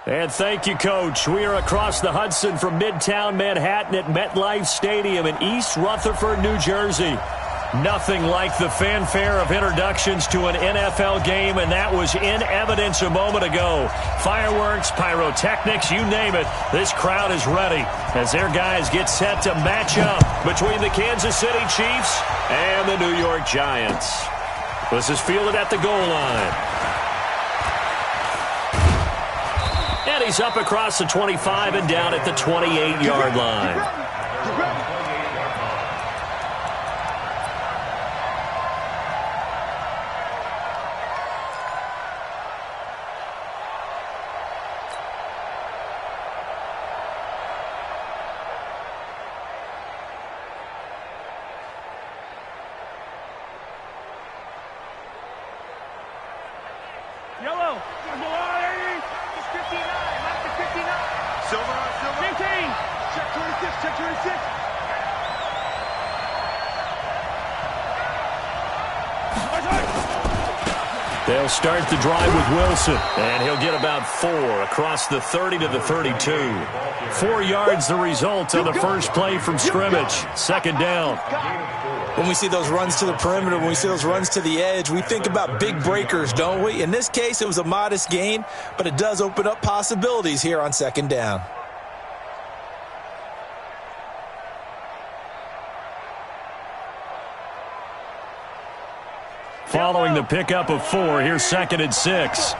And thank you, Coach. We are across the Hudson from Midtown Manhattan at MetLife Stadium in East Rutherford, New Jersey. Nothing like the fanfare of introductions to an NFL game, and that was in evidence a moment ago. Fireworks, pyrotechnics, you name it. This crowd is ready as their guys get set to match up between the Kansas City Chiefs and the New York Giants. This is fielded at the goal line. And he's up across the 25 and down at the 28-yard line. Yellow. It's 59. Mark the 59. Silver. 15. Check 26. Check 26. They'll start the drive with Wilson, and he'll get about 4 across the 30 to the 32. 4 yards the result on the first play from scrimmage. Second down. When we see those runs to the perimeter, when we see those runs to the edge, we think about big breakers, don't we? In this case, it was a modest gain, but it does open up possibilities here on second down. Following the pickup of 4, here's 2nd and 6.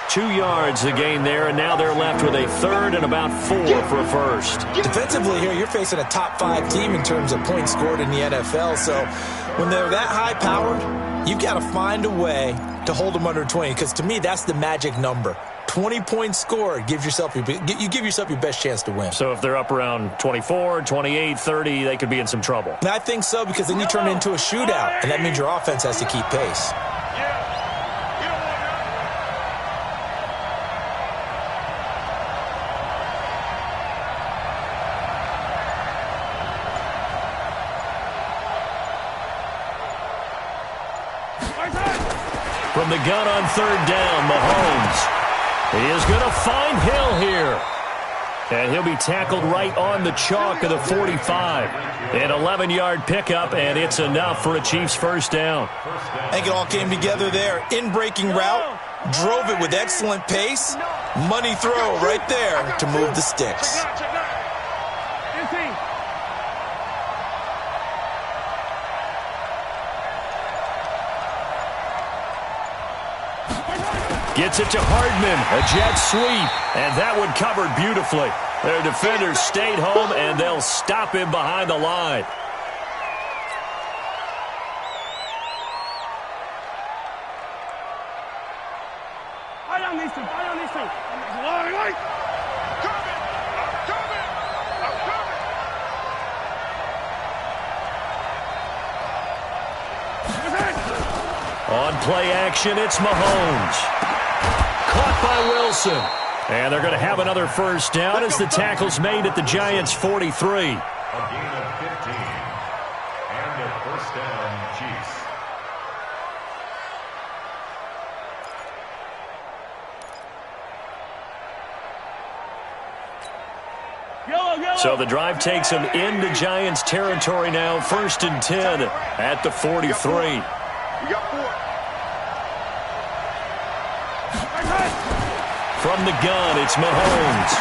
Two yards the gain there, and now they're left with a third and about 4 for a first. Defensively here, you're facing a top 5 team in terms of points scored in the NFL, so when they're that high-powered, you've got to find a way to hold them under 20, because to me, that's the magic number. 20 points scored, you give yourself your best chance to win. So if they're up around 24, 28, 30, they could be in some trouble. And I think so, because then you turn it into a shootout, and that means your offense has to keep pace. From the gun on third down, Mahomes. He is going to find Hill here. And he'll be tackled right on the chalk of the 45. An 11-yard pickup, and it's enough for a Chiefs first down. I think it all came together there. In-breaking route, drove it with excellent pace. Money throw right there to move the sticks. Gets it to Hardman, a jet sweep, and that one covered beautifully. Their defenders stayed home, and they'll stop him behind the line. On play action, it's Mahomes. Caught by Wilson. And they're going to have another first down as the tackle's made at the Giants' 43. A gain of 15. And a first down, Chiefs. So the drive takes them into Giants territory now. 1st and 10 at the 43. We got 4. From the gun, it's Mahomes.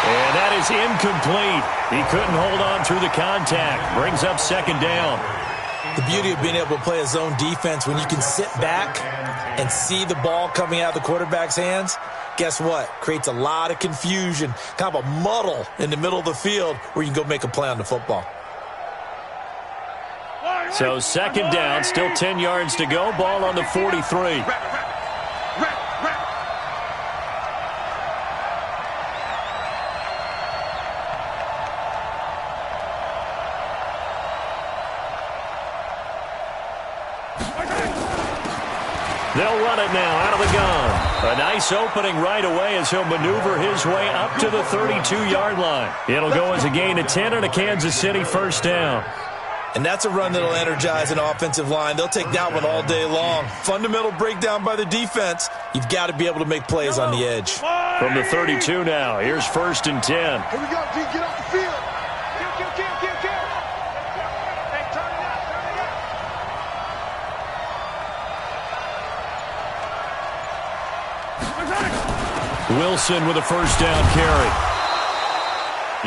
And that is incomplete. He couldn't hold on through the contact. Brings up 2nd down. The beauty of being able to play a zone defense, when you can sit back and see the ball coming out of the quarterback's hands, guess what? Creates a lot of confusion, kind of a muddle in the middle of the field where you can go make a play on the football. So 2nd down, still 10 yards to go. Ball on the 43. They'll run it now out of the gun. A nice opening right away as he'll maneuver his way up to the 32-yard line. It'll go as a gain of 10 and a Kansas City first down. And that's a run that'll energize an offensive line. They'll take that one all day long. Fundamental breakdown by the defense. You've got to be able to make plays on the edge. From the 32 now, here's 1st and 10. Here we go, D. Get off the field. Kill. Hey, turn it up. Wilson with a first down carry.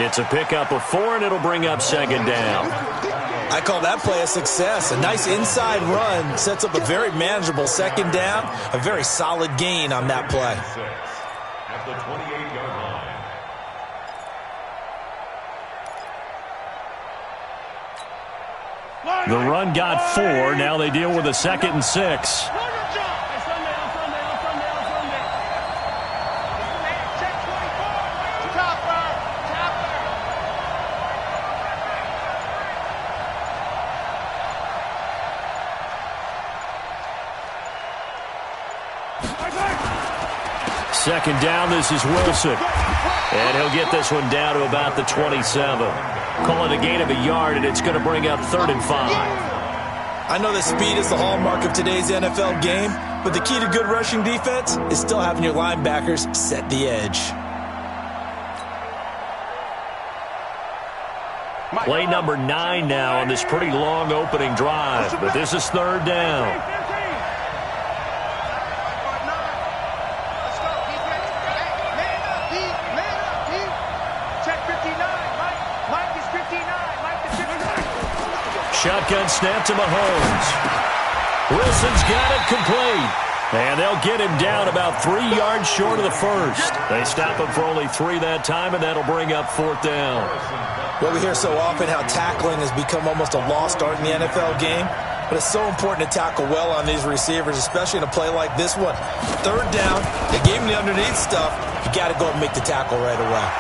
It's a pickup of 4, and it'll bring up 2nd down. I call that play a success. A nice inside run sets up a very manageable 2nd down. A very solid gain on that play. At the 28-yard line. The run got 4. Now they deal with a 2nd and 6. Second down, this is Wilson. And he'll get this one down to about the 27. Call it a gain of a yard, and it's going to bring up 3rd and 5. I know that speed is the hallmark of today's NFL game, but the key to good rushing defense is still having your linebackers set the edge. Play number 9 now on this pretty long opening drive, but this is 3rd down. Shotgun snap to Mahomes. Wilson's got it complete. And they'll get him down about 3 yards short of the first. They stop him for only 3 that time, and that'll bring up 4th down. Well, we hear so often how tackling has become almost a lost art in the NFL game. But it's so important to tackle well on these receivers, especially in a play like this one. 3rd down, they gave him the underneath stuff. You got to go and make the tackle right away.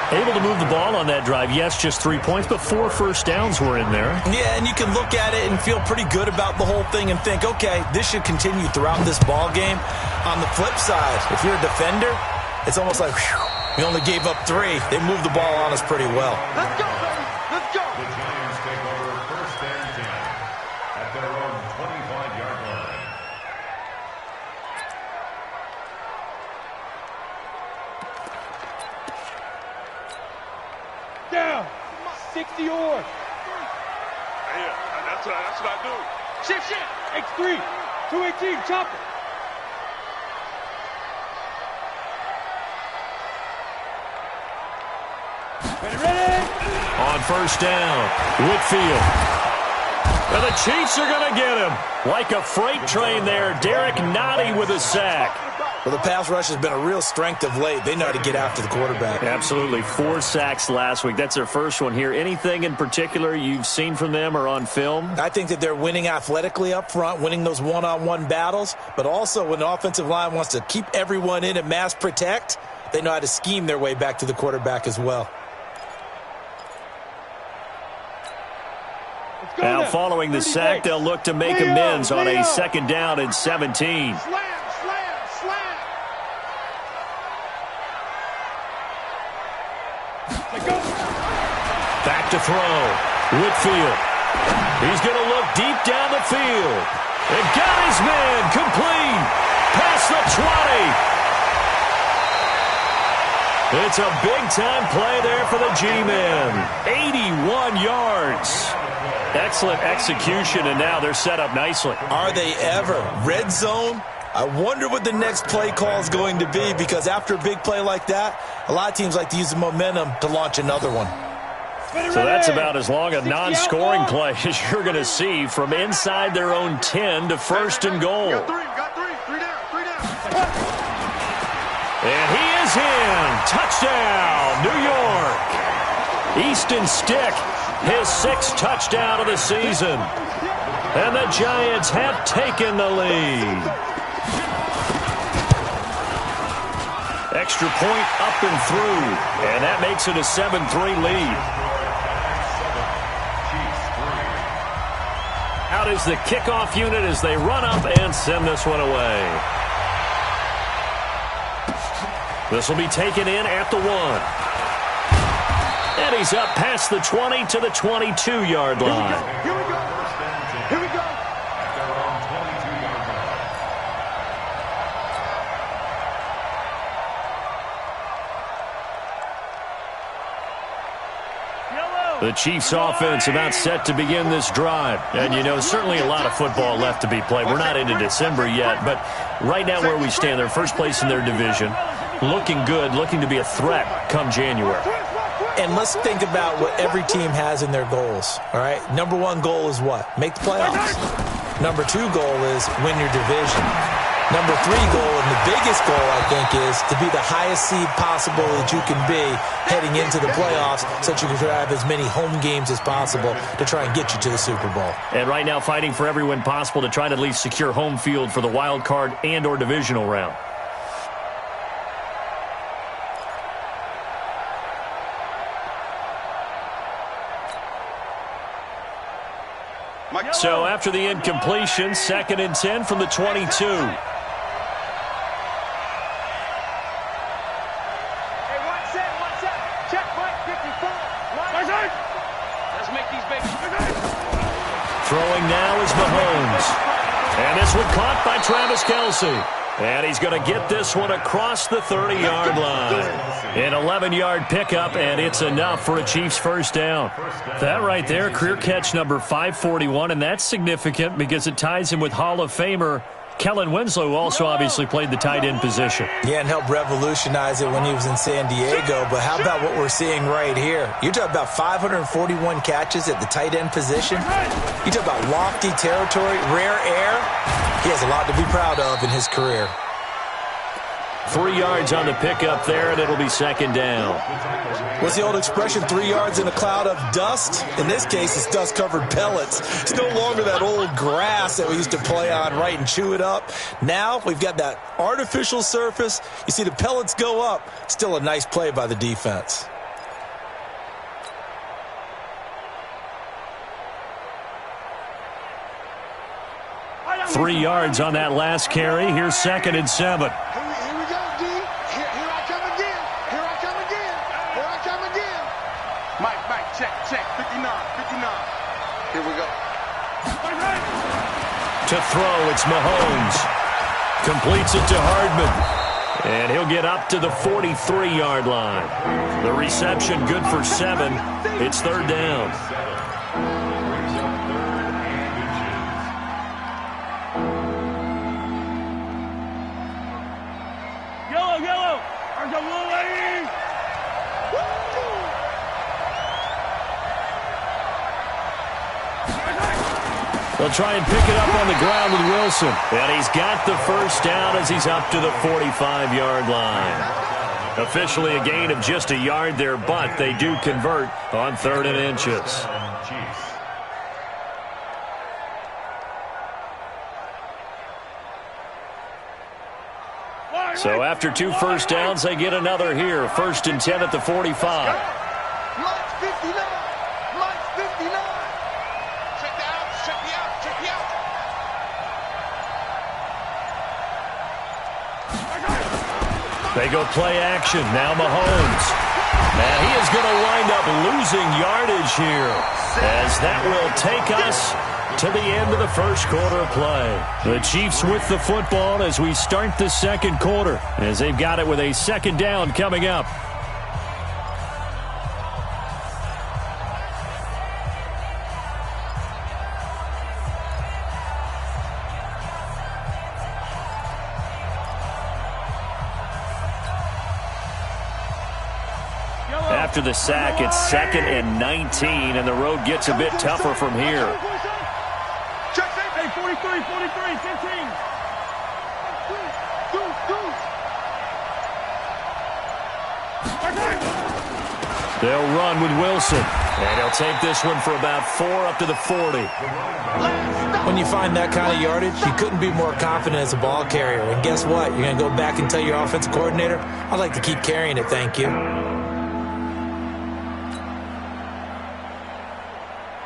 Able to move the ball on that drive. Yes, just 3 points, but 4 first downs were in there. Yeah, and you can look at it and feel pretty good about the whole thing and think, okay, this should continue throughout this ball game. On the flip side, if you're a defender, it's almost like, whew, we only gave up 3. They moved the ball on us pretty well. Let's go, baby. Let's go. The Giants take over 1st and 10 at their own 25-yard line. Down. 60 or. Yeah, that's what I do. Shift. X3. 218. Chopper. Ready. On 1st down, Whitfield. And the Chiefs are going to get him. Like a freight train there, Derek Nottie with a sack. Well, the pass rush has been a real strength of late. They know how to get after the quarterback. Absolutely. 4 sacks last week. That's their first one here. Anything in particular you've seen from them or on film? I think that they're winning athletically up front, winning those one-on-one battles, but also when the offensive line wants to keep everyone in and mass protect, they know how to scheme their way back to the quarterback as well. Now, following the sack, they'll look to make amends on a 2nd down and 17. Slam. Back to throw. Whitfield. He's going to look deep down the field. And got his man complete. Past the 20. It's a big-time play there for the G-men. 81 yards. Excellent execution, and now they're set up nicely. Are they ever? Red zone? I wonder what the next play call is going to be, because after a big play like that, a lot of teams like to use the momentum to launch another one. So that's about as long a non-scoring play as you're going to see from inside their own 10 to 1st and goal. Got three down. And he is in. Touchdown, New York. Easton Stick, his 6th touchdown of the season. And the Giants have taken the lead. Extra point up and through. And that makes it a 7-3 lead. Out is the kickoff unit as they run up and send this one away. This will be taken in at the 1. And he's up past the 20 to the 22-yard line. Here we go. Here we go. At their own 22-yard line. The Chiefs offense about set to begin this drive. And, you know, certainly a lot of football left to be played. We're not into December yet, but right now where we stand, they're first place in their division. Looking good, looking to be a threat come January. And let's think about what every team has in their goals, all right? Number 1 goal is what? Make the playoffs. Number 2 goal is win your division. Number 3 goal, and the biggest goal, I think, is to be the highest seed possible that you can be heading into the playoffs so that you can have as many home games as possible to try and get you to the Super Bowl. And right now fighting for every win possible to try to at least secure home field for the wild card and or divisional round. So after the incompletion, 2nd and 10 from the 22. Hey, one set. Check, Mike, 54. Let's make these babies. Throwing now is Mahomes. And this one caught by Travis Kelce. And he's going to get this one across the 30-yard line. An 11-yard pickup, and it's enough for a Chiefs first down. That right there, career catch number 541, and that's significant because it ties him with Hall of Famer Kellen Winslow, who also obviously played the tight end position. Yeah, and helped revolutionize it when he was in San Diego. But how about what we're seeing right here? You're talking about 541 catches at the tight end position. You talk about lofty territory, rare air. He has a lot to be proud of in his career. 3 yards on the pickup there, and it'll be 2nd down. What's the old expression, 3 yards in a cloud of dust? In this case, it's dust-covered pellets. It's no longer that old grass that we used to play on, right, and chew it up. Now we've got that artificial surface. You see the pellets go up. Still a nice play by the defense. Three yards on that last carry. Here's 2nd and 7. Here we go, D. Here I come again. Here I come again. Here I come again. Mike, check. 59. Here we go. To throw, it's Mahomes. Completes it to Hardman. And he'll get up to the 43-yard line. The reception good for 7. It's 3rd down. They'll try and pick it up on the ground with Wilson. And he's got the first down as he's up to the 45-yard line. Officially a gain of just a yard there, but they do convert on 3rd and inches. So after 2 first downs, they get another here. 1st and 10 at the 45. Mike's 59. They go play action. Now Mahomes. And he is going to wind up losing yardage here, as that will take us to the end of the first quarter of play. The Chiefs with the football as we start the 2nd quarter, as they've got it with a 2nd down coming up. After the sack, it's 2nd and 19, and the road gets a bit tougher from here. Check, hey, 43, 15. They'll run with Wilson, and he'll take this one for about 4 up to the 40. When you find that kind of yardage, you couldn't be more confident as a ball carrier. And guess what? You're going to go back and tell your offensive coordinator, I'd like to keep carrying it, thank you.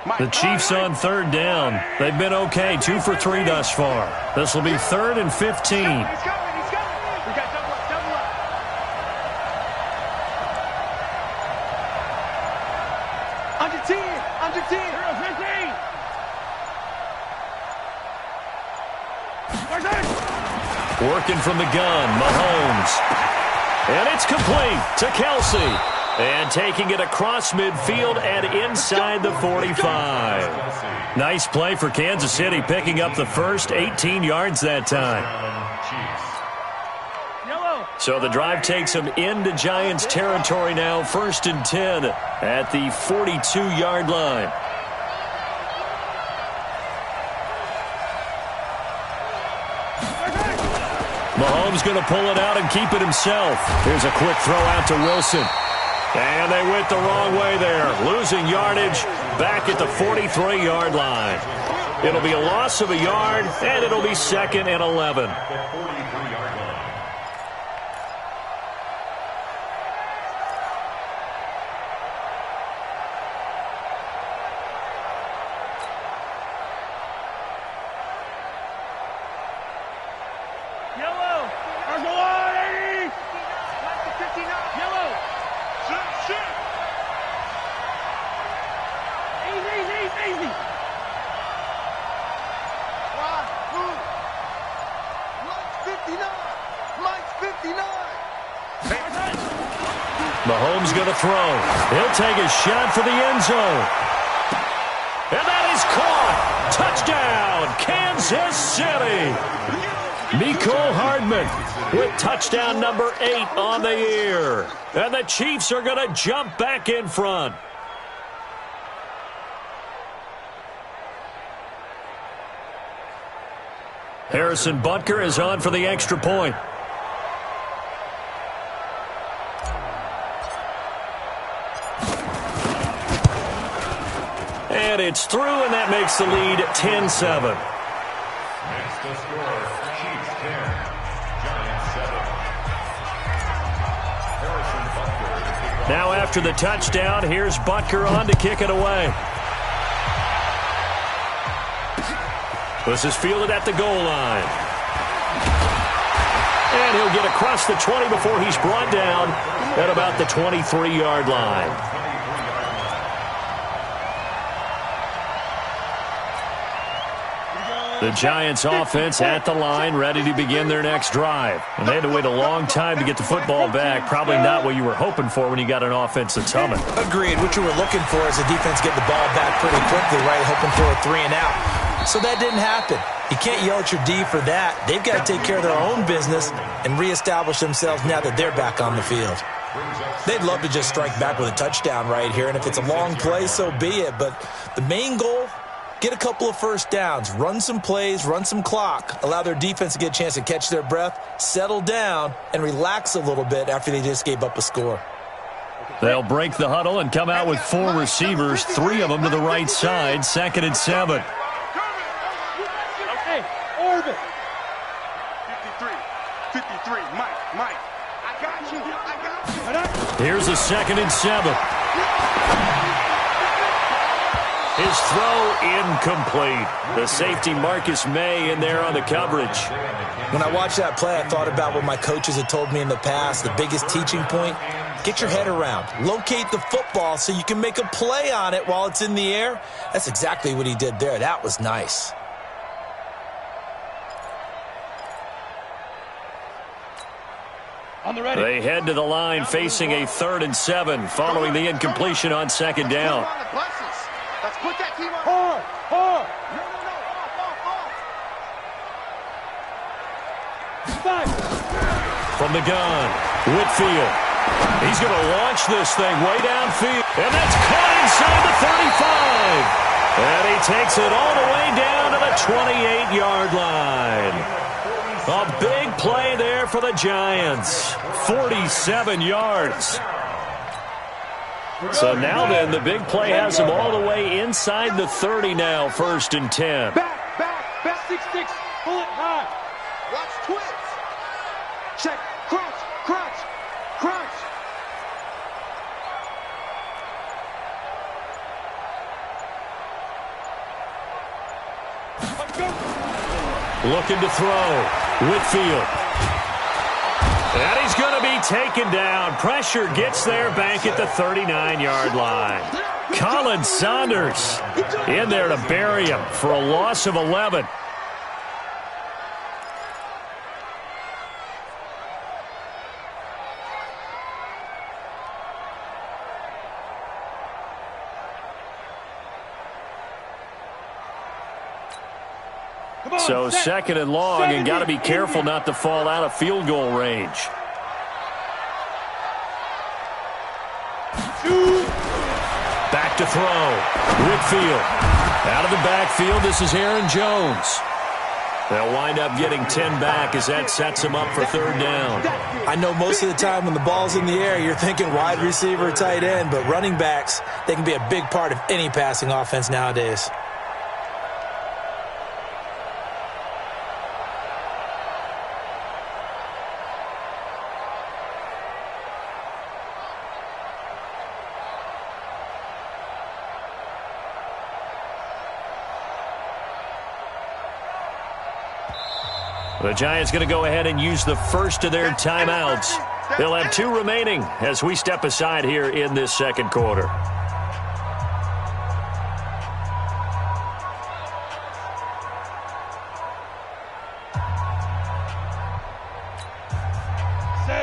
The Chiefs on third down. They've been okay, 2 for 3 thus far. This will be 3rd and 15. He's coming. We got double up. Under 10. Working from the gun, Mahomes. And it's complete to Kelsey. And taking it across midfield and inside the 45. Nice play for Kansas City, picking up the first 18 yards that time. So the drive takes them into Giants territory now, 1st and 10 at the 42-yard line. Mahomes going to pull it out and keep it himself. Here's a quick throw out to Wilson. And they went the wrong way there, losing yardage back at the 43-yard line. It'll be a loss of a yard, and it'll be 2nd and 11. Mahomes going to throw. He'll take a shot for the end zone. And that is caught. Touchdown, Kansas City. Mecole Hardman with touchdown number 8 on the year. And the Chiefs are going to jump back in front. Harrison Butker is on for the extra point. And it's through, and that makes the lead 10-7. Next to score, Chiefs 10, Giants 7. Now after the touchdown, here's Butker on to kick it away. This is fielded at the goal line. And he'll get across the 20 before he's brought down at about the 23-yard line. The Giants offense at the line, ready to begin their next drive. And they had to wait a long time to get the football back. Probably not what you were hoping for when you got an offense that's humming. Agreed. What you were looking for is the defense getting the ball back pretty quickly, right? Hoping for a 3 and out. So that didn't happen. You can't yell at your D for that. They've got to take care of their own business and reestablish themselves now that they're back on the field. They'd love to just strike back with a touchdown right here, and if it's a long play, so be it. But the main goal, get a couple of first downs, run some plays, run some clock, allow their defense to get a chance to catch their breath, settle down, and relax a little bit after they just gave up a score. They'll break the huddle and come out with 4 receivers, 3 of them to the right side, 2nd and 7. Okay, orbit. 53, Mike. I got you. Here's a 2nd and 7. His throw incomplete. The safety Marcus May in there on the coverage. When I watched that play, I thought about what my coaches had told me in the past. The biggest teaching point, get your head around. Locate the football so you can make a play on it while it's in the air. That's exactly what he did there. That was nice. On the ready. They head to the line facing a 3rd and 7 following the incompletion on 2nd down. Let's put that team on. Hard. From the gun, Whitfield. He's going to launch this thing way downfield. And that's caught inside the 35. And he takes it all the way down to the 28-yard line. A big play there for the Giants. 47 yards. So now then, the big play has them all the way inside the 30 now, 1st and 10. Back, 6-6, pull it high. Watch twist. Check, crunch. looking to throw. Whitfield. And he's going to be taken down. Pressure gets there back at the 39-yard line. Colin Saunders in there to bury him for a loss of 11. So second and long, and got to be careful not to fall out of field goal range. Back to throw. Whitfield. Out of the backfield, this is Aaron Jones. They'll wind up getting 10 back as that sets him up for third down. I know most of the time when the ball's in the air, you're thinking wide receiver, tight end, but running backs, they can be a big part of any passing offense nowadays. The Giants going to go ahead and use the first of their timeouts. They'll have 2 remaining as we step aside here in this second quarter.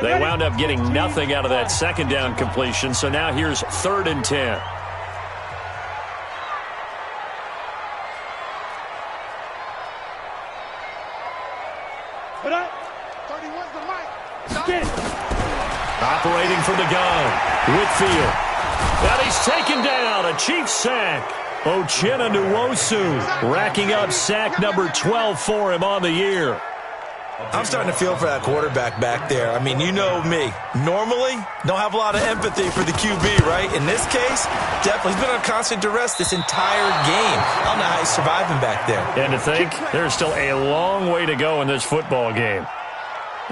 They wound up getting nothing out of that second down completion, so now here's 3rd and 10. Operating from the gun, Whitfield. And he's taken down, a Chiefs sack. Uchenna Nwosu racking up sack number 12 for him on the year. I'm starting to feel for that quarterback back there. I mean, you know me. Normally, don't have a lot of empathy for the QB, right? In this case, definitely. He's been on constant duress this entire game. I don't know how he's surviving back there. And to think, there's still a long way to go in this football game.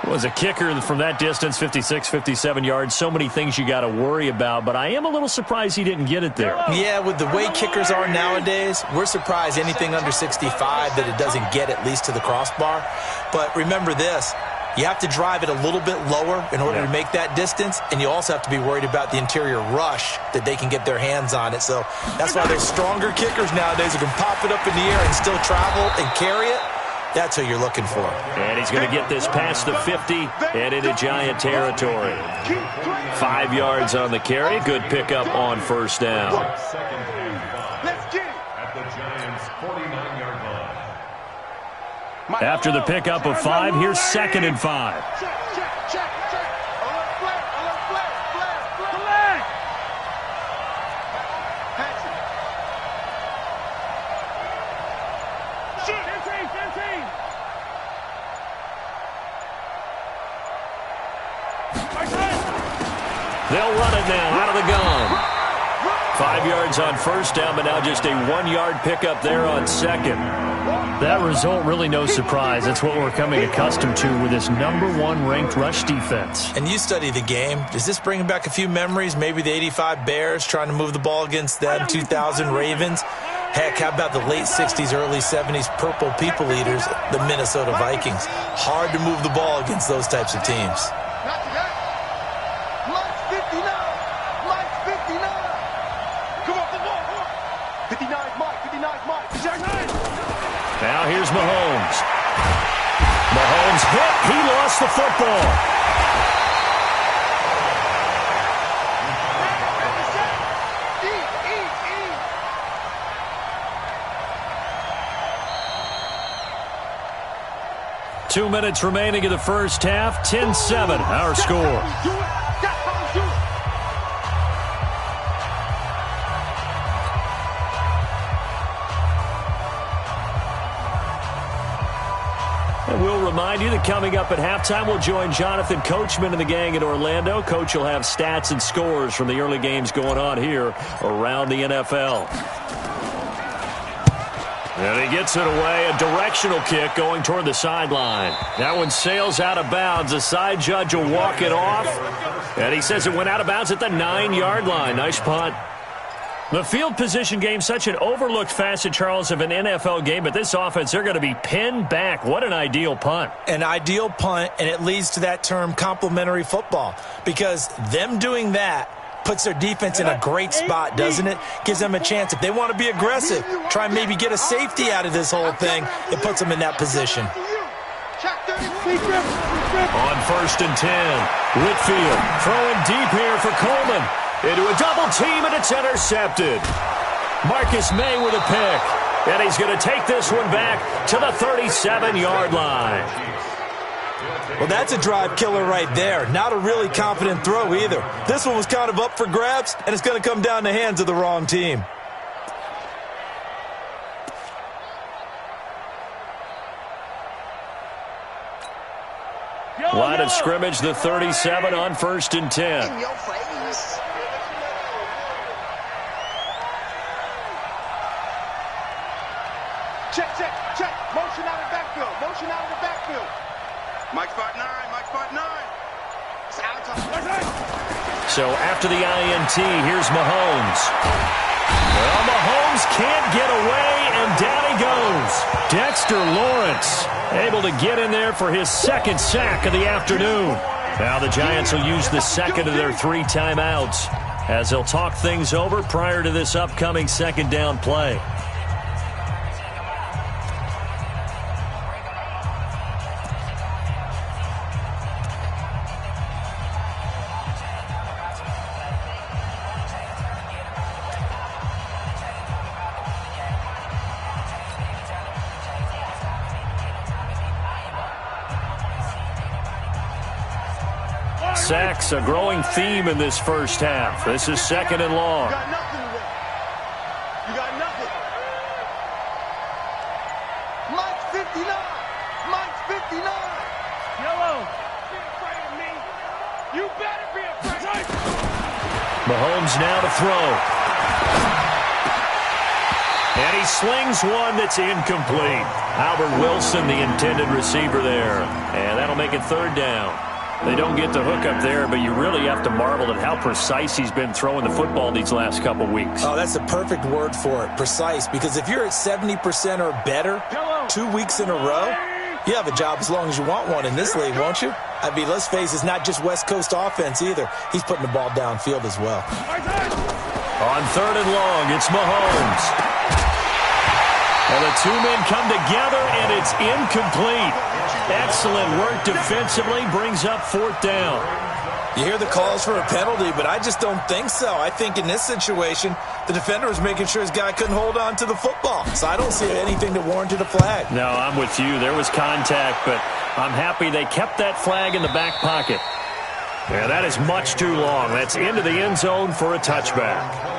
Was a kicker from that distance, 56, 57 yards. So many things you got to worry about, but I am a little surprised he didn't get it there. Yeah, with the way kickers are nowadays, we're surprised anything under 65 that it doesn't get at least to the crossbar. But remember this, you have to drive it a little bit lower in order to make that distance, and you also have to be worried about the interior rush that they can get their hands on it. So that's why there's stronger kickers nowadays who can pop it up in the air and still travel and carry it. That's who you're looking for. And he's going to get this past the 50 and into Giant territory. 5 yards on the carry. Good pickup on first down. Second and 5 at the Giants' 49-yard line. After the pickup of 5, here's 2nd and 5. They'll run it now out of the gun. 5 yards on first down, but now just a 1-yard pickup there on second. That result, really no surprise. That's what we're coming accustomed to with this #1 ranked rush defense. And you study the game. Does this bring back a few memories? Maybe the 85 Bears trying to move the ball against them, 2000 Ravens. Heck, how about the late 60s, early 70s Purple People Eaters, the Minnesota Vikings? Hard to move the ball against those types of teams. Now here's Mahomes. Mahomes hit. He lost the football. Two minutes remaining in the first half. 10-7, our score. And we'll remind you that coming up at halftime, we'll join Jonathan Coachman and the gang in Orlando. Coach will have stats and scores from the early games going on here around the NFL. And he gets it away, a directional kick going toward the sideline. That one sails out of bounds. The side judge will walk it off. And he says it went out of bounds at the 9-yard line. Nice punt. The field position game, such an overlooked facet, Charles, of an NFL game, but this offense, they're going to be pinned back. What an ideal punt. An ideal punt, and it leads to that term complementary football, because them doing that puts their defense in a great spot, doesn't it? Gives them a chance. If they want to be aggressive, try and maybe get a safety out of this whole thing, it puts them in that position. On 1st and 10, Whitfield throwing deep here for Coleman. Into a double team, and it's intercepted. Marcus May with a pick. And he's going to take this one back to the 37-yard line. Well, that's a drive killer right there. Not a really confident throw either. This one was kind of up for grabs, and it's going to come down the hands of the wrong team. Line of scrimmage, the 37 on 1st and 10. In your face. Check, check, check. Motion out of the backfield. Motion out of the backfield. Mike spot 9. Mike spot 9. It's out of So after the INT, here's Mahomes. Well, Mahomes can't get away, and down he goes. Dexter Lawrence able to get in there for his second sack of the afternoon. Now the Giants will use the second of their 3 timeouts as they'll talk things over prior to this upcoming second down play. Sacks, a growing theme in this first half. This is 2nd and long. You got nothing today. You got nothing. Mike 59. Mike 59. Yellow. Be afraid of me. You better be afraid. Mahomes now to throw. And he slings one that's incomplete. Albert Wilson, the intended receiver there. And that'll make it 3rd down. They don't get the hook up there, but you really have to marvel at how precise he's been throwing the football these last couple weeks. Oh, that's the perfect word for it, precise, because if you're at 70% or better 2 weeks in a row, you have a job as long as you want one in this league, won't you? I mean, let's face it, it's not just West Coast offense either. He's putting the ball downfield as well. On 3rd and long, it's Mahomes. And the 2 men come together, and it's incomplete. Excellent work defensively, brings up 4th down. You hear the calls for a penalty, but I just don't think so. I think in this situation, the defender was making sure his guy couldn't hold on to the football. So I don't see anything that warranted a flag. No, I'm with you. There was contact, but I'm happy they kept that flag in the back pocket. Yeah, that is much too long. That's into the end zone for a touchback.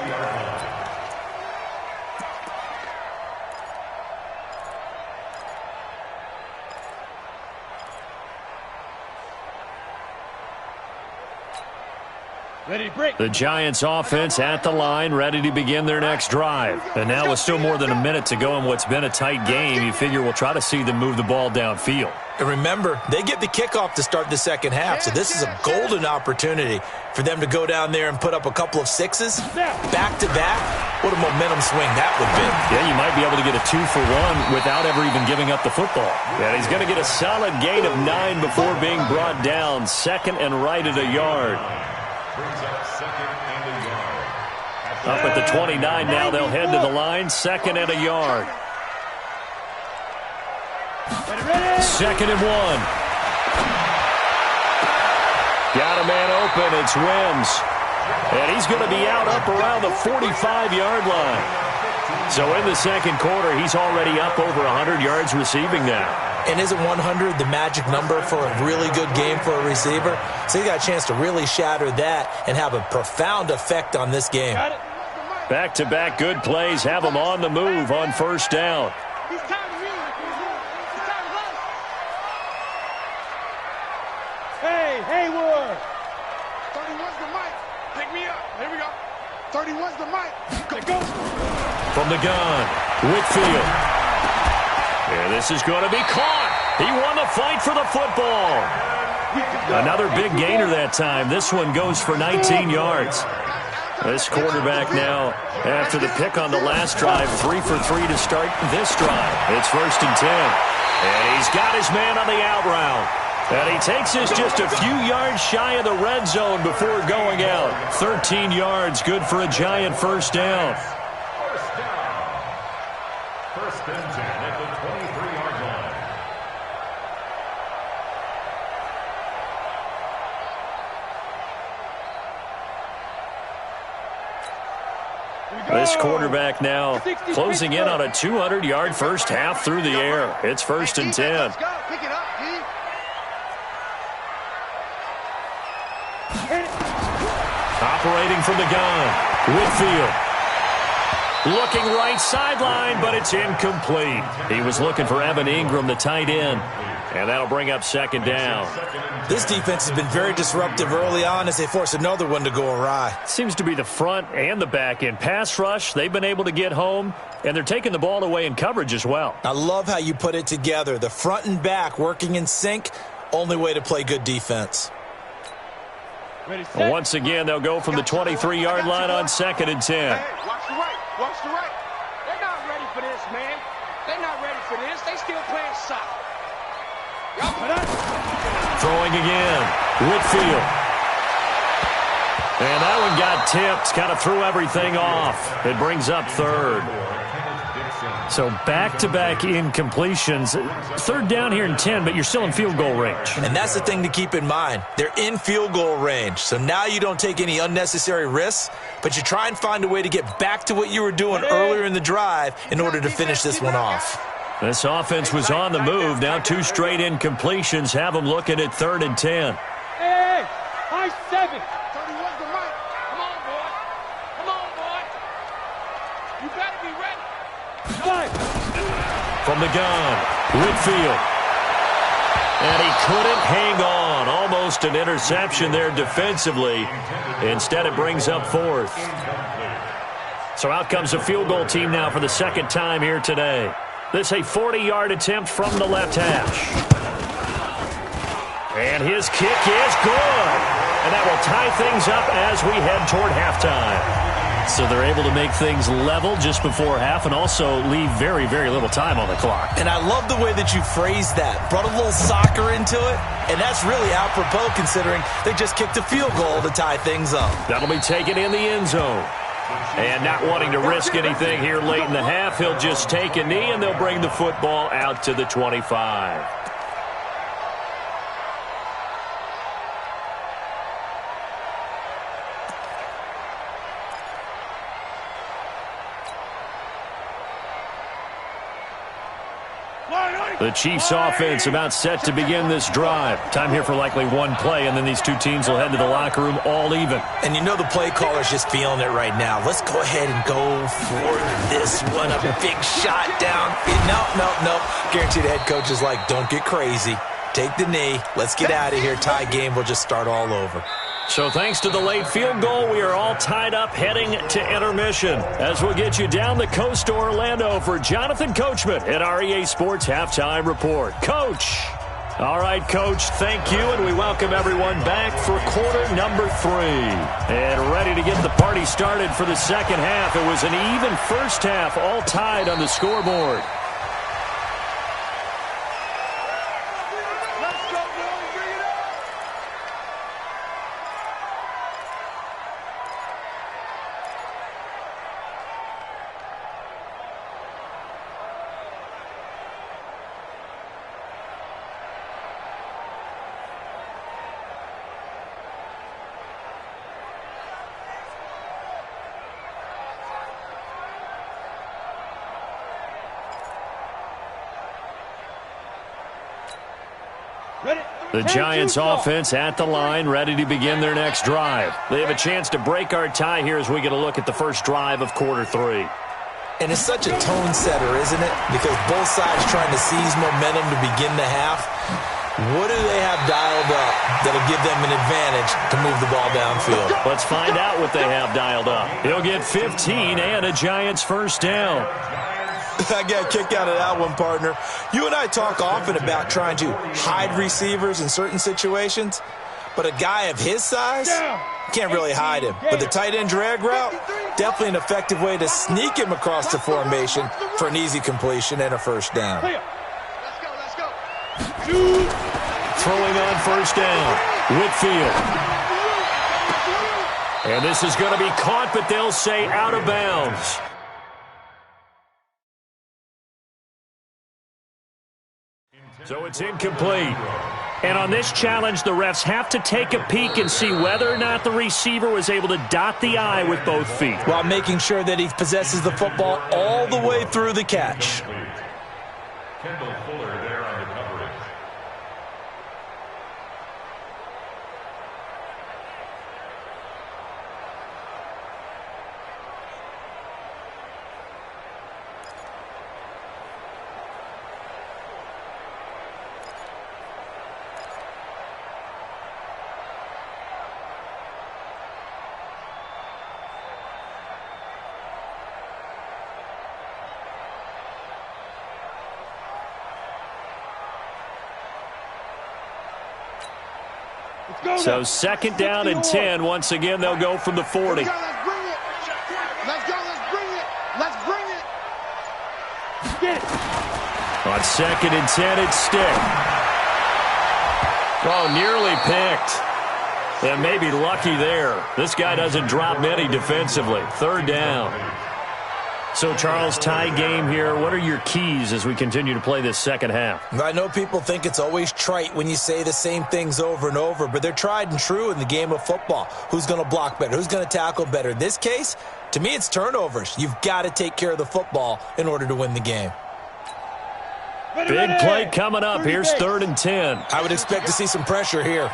The Giants offense at the line, ready to begin their next drive. And now with still more than a minute to go in what's been a tight game, you figure we'll try to see them move the ball downfield. And remember, they get the kickoff to start the second half, so this is a golden opportunity for them to go down there and put up a couple of 6s back-to-back. What a momentum swing that would be. Yeah, you might be able to get a 2-for-1 without ever even giving up the football. And he's going to get a solid gain of 9 before being brought down. 2nd and right at a yard. Up at the 29 now, they'll head to the line. 2nd and a yard. 2nd and 1. Got a man open. It's Wims. And he's going to be out up around the 45-yard line. So in the second quarter, he's already up over 100 yards receiving now. And isn't 100 the magic number for a really good game for a receiver? So he got a chance to really shatter that and have a profound effect on this game. Back-to-back good plays have him on the move on 1st down. He's tired of you. He's tired of us. Hey, Haywood. 31's the mic. Pick me up. Here we go. 31's the mic. Go. From the gun, Whitfield. And this is going to be caught. He won the fight for the football. Another big gainer that time. This one goes for 19 yards. This quarterback now, after the pick on the last drive, 3 for 3 to start this drive. It's 1st and 10. And he's got his man on the out route. And he takes this just a few yards shy of the red zone before going out. 13 yards, good for a Giant first down. First down. 1st and 10 at the 23-yard line. This quarterback now closing in on a 200-yard first half through the air. It's 1st and 10. Let's go. Pick it up, D. Operating from the gun, Whitfield. Looking right sideline, but it's incomplete. He was looking for Evan Ingram, the tight end. And that'll bring up 2nd down. This defense has been very disruptive early on as they force another one to go awry. Seems to be the front and the back end. Pass rush, they've been able to get home, and they're taking the ball away in coverage as well. I love how you put it together. The front and back working in sync, only way to play good defense. And once again, they'll go from the 23-yard line on 2nd and 10. Hey, watch the right. Watch the right. They're not ready for this, man. They're not ready for this. They still playing soccer. Throwing again, Whitfield. And that one got tipped, kind of threw everything off. It brings up 3rd. So back-to-back incompletions. 3rd down here in 10, but you're still in field goal range. And that's the thing to keep in mind. They're in field goal range. So now you don't take any unnecessary risks, but you try and find a way to get back to what you were doing earlier in the drive in order to finish this one off. This offense was on the move. Now 2 straight incompletions have them looking at 3rd and 10. Hey, high 7. 31 to right. Come on, boy. Come on, boy. You better be ready. From the gun, Whitfield. And he couldn't hang on. Almost an interception there defensively. Instead, it brings up 4th. So out comes a field goal team now for the 2nd time here today. This a 40-yard attempt from the left hash. And his kick is good. And that will tie things up as we head toward halftime. So they're able to make things level just before half and also leave very, very little time on the clock. And I love the way that you phrased that. Brought a little soccer into it. And that's really apropos considering they just kicked a field goal to tie things up. That'll be taken in the end zone. And not wanting to risk anything here late in the half, he'll just take a knee and they'll bring the football out to the 25. The Chiefs offense about set to begin this drive. Time here for likely one play, and then these two teams will head to the locker room all even. And you know the play caller's just feeling it right now. Let's go ahead and go for this one. A big shot down. No. Guarantee the head coach is like, don't get crazy. Take the knee. Let's get out of here. Tie game. We'll just start all over. So thanks to the late field goal, we are all tied up heading to intermission. As we'll get you down the coast to Orlando for Jonathan Coachman at our EA Sports Halftime Report. Coach. All right, Coach, thank you, and we welcome everyone back for quarter number 3. And ready to get the party started for the second half. It was an even first half, all tied on the scoreboard. The Giants offense at the line, ready to begin their next drive. They have a chance to break our tie here as we get a look at the first drive of quarter 3. And it's such a tone setter, isn't it? Because both sides trying to seize momentum to begin the half. What do they have dialed up that'll give them an advantage to move the ball downfield? Let's find out what they have dialed up. He'll get 15 and a Giants first down. I got a kick out of that one, partner. You and I talk often about trying to hide receivers in certain situations, but a guy of his size, can't really hide him. But the tight end drag route, definitely an effective way to sneak him across the formation for an easy completion and a first down. Let's go. Throwing on first down, Whitfield. And this is going to be caught, but they'll say out of bounds. So it's incomplete. And on this challenge, the refs have to take a peek and see whether or not the receiver was able to dot the I with both feet, while making sure that he possesses the football all the way through the catch. Kendall Fuller there on the coverage. So second down and 10. Once again, they'll go from the 40. Let's bring it. Get it. On second and 10, it's Stick. Oh, nearly picked. And maybe lucky there. This guy doesn't drop many defensively. Third down. So, Charles, tie game here. What are your keys as we continue to play this second half? I know people think it's always trite when you say the same things over and over, but they're tried and true in the game of football. Who's going to block better? Who's going to tackle better? In this case, to me, it's turnovers. You've got to take care of the football in order to win the game. Big play coming up. Here's third and 10. I would expect to see some pressure here.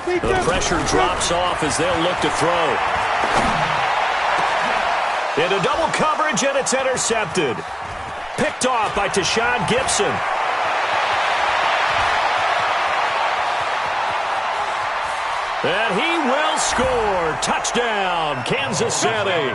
The pressure drops off as they'll look to throw. Into double coverage, and it's intercepted. Picked off by Tashawn Gibson. And he will score. Touchdown, Kansas City.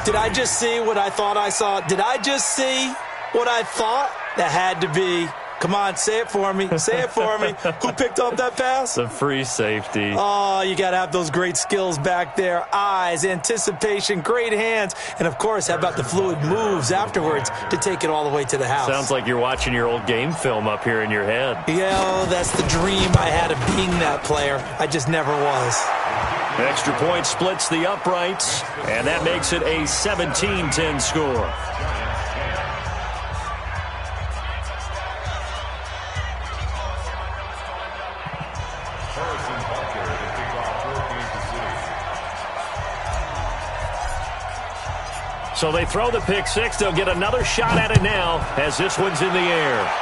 Did I just see what I thought I saw? Did I just see what I thought? That had to be. Come on, say it for me. Say it for me. Who picked up that pass? The free safety. Oh, you got to have those great skills back there. Eyes, anticipation, great hands. And, of course, how about the fluid moves afterwards to take it all the way to the house? Sounds like you're watching your old game film up here in your head. Yeah, that's the dream I had of being that player. I just never was. Extra point splits the uprights, and that makes it a 17-10 score. So they throw the pick six. They'll get another shot at it now as this one's in the air.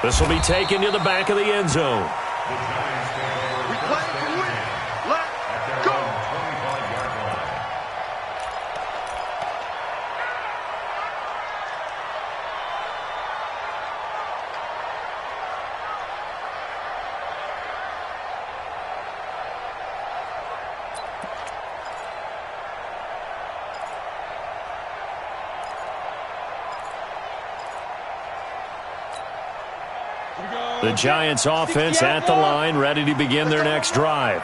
This will be taken to the back of the end zone. We play to win. Let's go. The Giants offense at the line, ready to begin their next drive.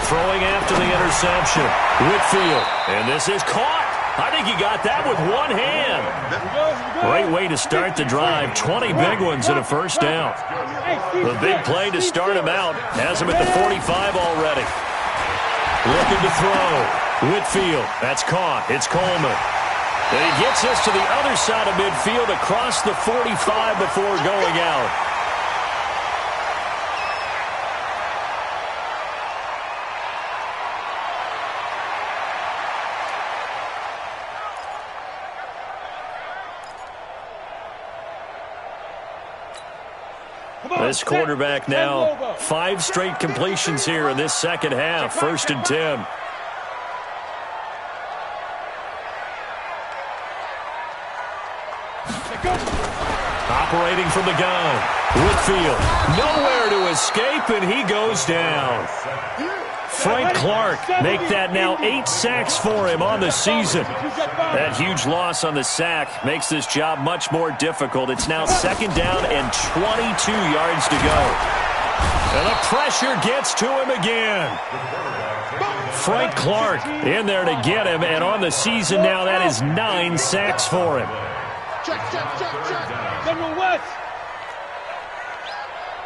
Throwing after the interception. Whitfield, and this is caught. I think he got that with one hand. Great way to start the drive. 20 big ones and a first down. The big play to start him out has him at the 45 already. Looking to throw. Whitfield, that's caught. It's Coleman. And he gets us to the other side of midfield across the 45 before going out. This quarterback now, 5 straight completions here in this second half. First and 10. Operating from the gun. Whitfield, nowhere to escape, and he goes down. Frank Clark make that now 8 sacks for him on the season. That huge loss on the sack makes this job much more difficult. It's now 2nd down and 22 yards to go. And the pressure gets to him again. Frank Clark in there to get him, and on the season now that is 9 sacks for him. Check. General West.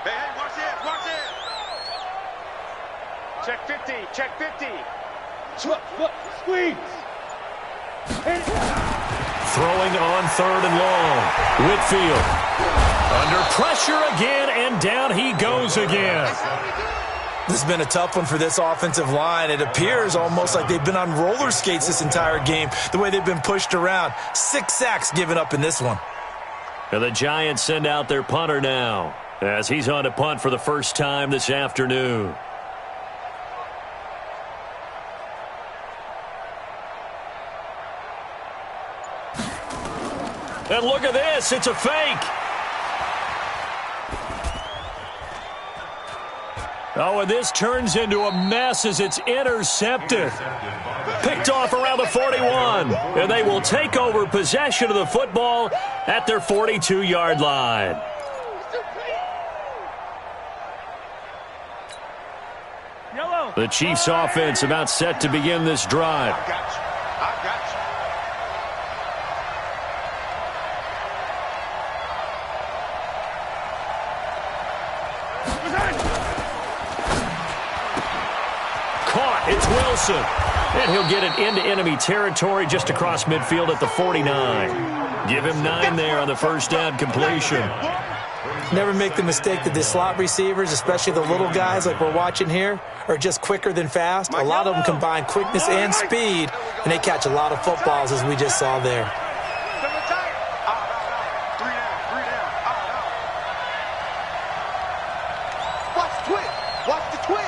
Hey, watch it. Check 50. Squeeze. Throwing on 3rd and long. Whitfield under pressure again, and down he goes again. This has been a tough one for this offensive line. It appears almost like they've been on roller skates this entire game, the way they've been pushed around. 6 sacks given up in this one. And the Giants send out their punter now, as he's on to punt for the first time this afternoon. And look at this, it's a fake. Oh, and this turns into a mess as it's intercepted. Picked off around the 41. And they will take over possession of the football at their 42-yard line. The Chiefs offense about set to begin this drive. I got you. Caught. It's Wilson. And he'll get it into enemy territory just across midfield at the 49. Give him 9 there on the first down completion. Never make the mistake that the slot receivers, especially the little guys like we're watching here, are just quicker than fast. A lot of them combine quickness and speed, and they catch a lot of footballs, as we just saw there. Watch the twitch.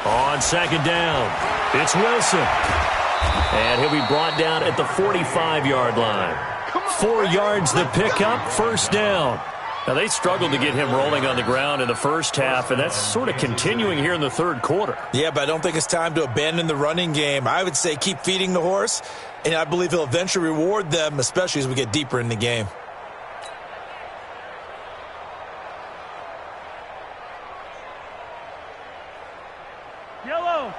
On 2nd down, it's Wilson. And he'll be brought down at the 45-yard line. 4 yards the pickup, first down. Now, they struggled to get him rolling on the ground in the first half, and that's sort of continuing here in the third quarter. Yeah, but I don't think it's time to abandon the running game. I would say keep feeding the horse, and I believe he'll eventually reward them, especially as we get deeper in the game. Yellow.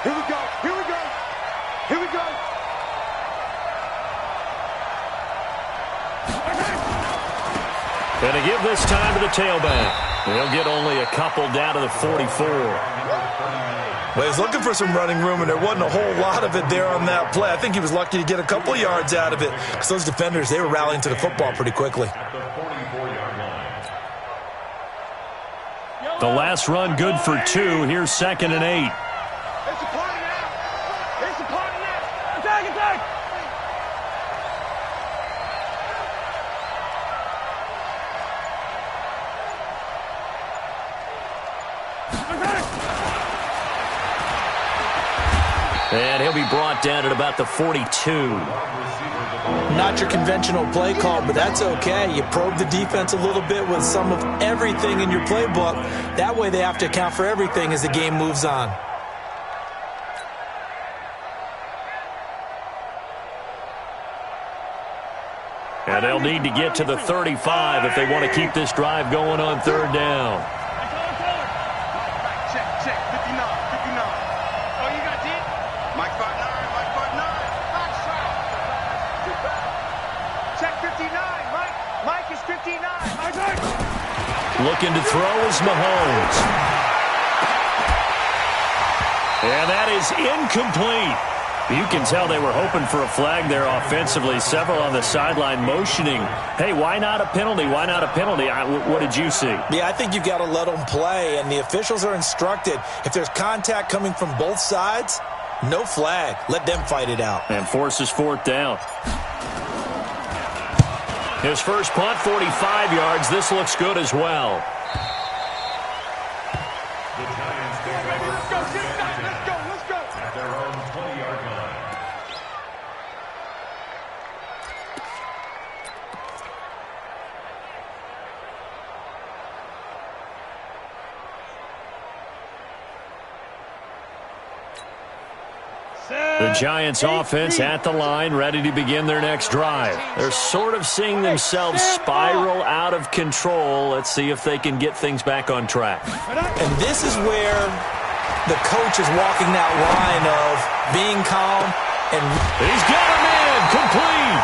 Here we go. And to give this time to the tailback. They'll get only a couple down to the 44. Well, he was looking for some running room, and there wasn't a whole lot of it there on that play. I think he was lucky to get a couple yards out of it, because those defenders, they were rallying to the football pretty quickly. The last run good for 2. Here's 2nd and 8. It's a party now. Attack. And he'll be brought down at about the 42. Not your conventional play call, but that's okay. You probe the defense a little bit with some of everything in your playbook. That way they have to account for everything as the game moves on. And they'll need to get to the 35 if they want to keep this drive going on 3rd down. Check. 59. Oh, you got it? Mike 5'9". Check 59. Mike is 59. Looking to throw is Mahomes. And that is incomplete. You can tell they were hoping for a flag there offensively. Several on the sideline motioning, hey, why not a penalty? Why not a penalty? What did you see? Yeah, I think you've got to let them play, and the officials are instructed, if there's contact coming from both sides, no flag. Let them fight it out. And forces 4th down. His first punt, 45 yards. This looks good as well. Let's go. At their own 20-yard line. The Giants offense at the line, ready to begin their next drive. They're sort of seeing themselves spiral out of control. Let's see if they can get things back on track. And this is where the coach is walking that line of being calm. And he's got him in, complete.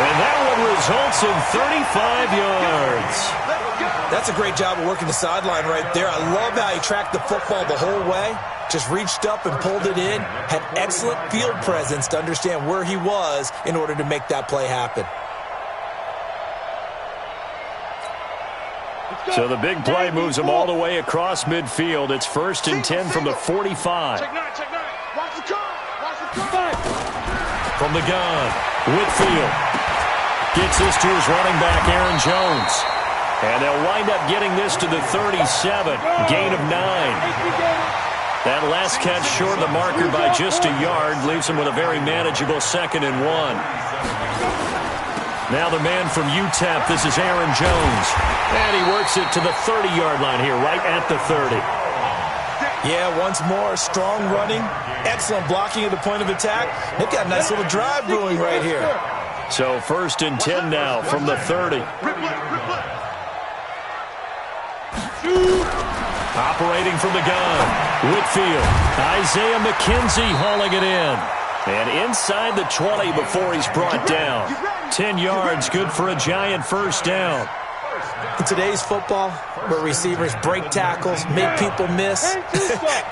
And that one results in 35 yards. That's a great job of working the sideline right there. I love how he tracked the football the whole way. Just reached up and pulled it in. Had excellent field presence to understand where he was in order to make that play happen. So the big play moves him all the way across midfield. It's 1st and 10 from the 45. Check nine, check nine. Watch the car. Watch the car. From the gun, Whitfield gets this to his running back, Aaron Jones. And they'll wind up getting this to the 37, gain of 9. That last catch short of the marker by just a yard leaves him with a very manageable 2nd and 1. Now the man from UTEP, this is Aaron Jones. And he works it to the 30-yard line here, right at the 30. Yeah, once more, strong running, excellent blocking at the point of attack. They've got a nice little drive brewing right here. So 1st and 10 now from the 30. Operating from the gun, Whitfield. Isaiah McKenzie hauling it in. And inside the 20 before he's brought down. 10 yards, good for a Giant 1st down. In today's football, where receivers break tackles, make people miss,